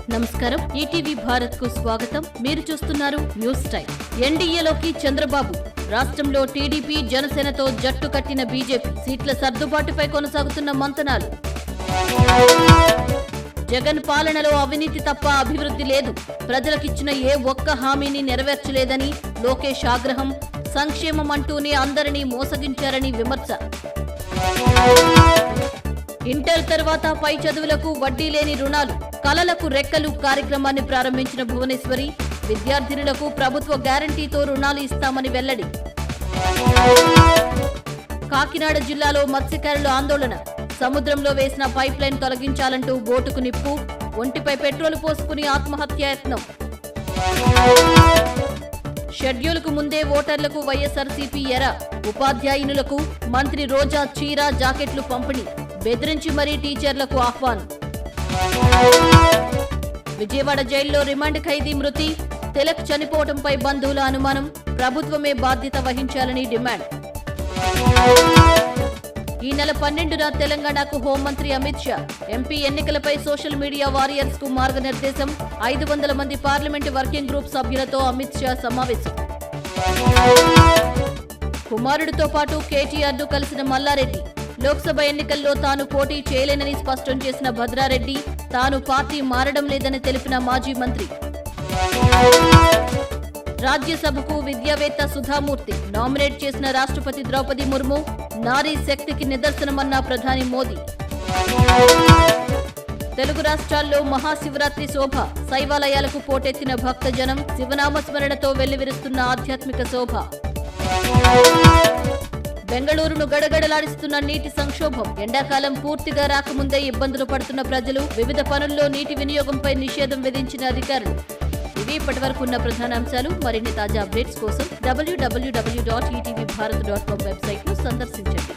నమస్కారం, ఈటీవీ భారత్ కు స్వాగతం. మీరు చూస్తున్నారు న్యూస్ టైం. ఎన్డీఏలోకి చంద్రబాబు, రాష్ట్రంలో టీడీపీ జనసేనతో జట్టు కట్టిన బీజేపీ, సీట్ల సర్దుబాటుపై కొనసాగుతున్న మంతనాలు. జగన్ పాలనలో అవినీతి తప్ప అభివృద్ధి లేదు, ప్రజలకిచ్చిన ఏ ఒక్క హామీని నెరవేర్చలేదని లోకేష్ ఆగ్రహం. సంక్షేమం అంటూనే అందరినీ మోసగించారని విమర్శ. ఇంటర్ తర్వాత పై చదువులకు వడ్డీ లేని రుణాలు, కలలకు రెక్కలు కార్యక్రమాన్ని ప్రారంభించిన భువనేశ్వరి, విద్యార్థినులకు ప్రభుత్వ గ్యారంటీతో రుణాలు ఇస్తామని వెల్లడి. కాకినాడ జిల్లాలో మత్స్యకారుల ఆందోళన, సముద్రంలో వేసిన పైప్ లైన్ తొలగించాలంటూ బోటుకు నిప్పు, ఒంటిపై పెట్రోలు పోసుకుని ఆత్మహత్యాయత్నం. షెడ్యూలుకు ముందే ఓటర్లకు వైఎస్ఆర్సీపీ ఎర, ఉపాధ్యాయునులకు మంత్రి రోజా చీర జాకెట్లు పంపిణీ, బెదిరించి మరీ టీచర్లకు ఆహ్వానం. విజయవాడ జైల్లో రిమాండ్ ఖైదీ మృతి, తిలక్ చనిపోవడంపై బంధువుల అనుమానం, ప్రభుత్వమే బాధ్యత వహించాలని డిమాండ్. ఈ నెల 12న తెలంగాణకు హోంమంత్రి అమిత్ షా, ఎంపీ ఎన్నికలపై సోషల్ మీడియా వారియర్స్ కు మార్గనిర్దేశం, 500 మంది పార్లమెంటు వర్కింగ్ గ్రూప్ సభ్యులతో అమిత్ షా సమావేశం. కుమారుడితో పాటు కేటీఆర్ను కలిసిన మల్లారెడ్డి, లోక్సభ ఎన్నికల్లో తాను పోటీ చేయలేనని స్పష్టం చేసిన భద్రారెడ్డి, తాను పార్టీ మారడం లేదని తెలిపిన మాజీ మంత్రి. రాజ్యసభకు విద్యావేత్త సుధామూర్తి నామినేట్ చేసిన రాష్ట్రపతి ద్రౌపది ముర్ము, నారీ శక్తికి నిదర్శనమన్న ప్రధాని మోదీ. తెలుగు రాష్ట్రాల్లో మహాశివరాత్రి శోభ, శైవాలయాలకు పోటెత్తిన భక్తజనం, శివనామస్మరణతో వెల్లివిరుస్తున్న ఆధ్యాత్మిక శోభ. బెంగళూరును గడగడలాడిస్తున్న నీటి సంక్షోభం, ఎండాకాలం పూర్తిగా రాకముందే ఇబ్బందులు పడుతున్న ప్రజలు, వివిధ పనుల్లో నీటి వినియోగంపై నిషేధం విధించిన అధికారులు. ఇవి ఇప్పటివరకు ఉన్న ప్రధాన అంశాలు. మరిన్ని తాజా అప్డేట్స్ కోసం www.etvbharat.com వెబ్సైట్ను సందర్శించండి.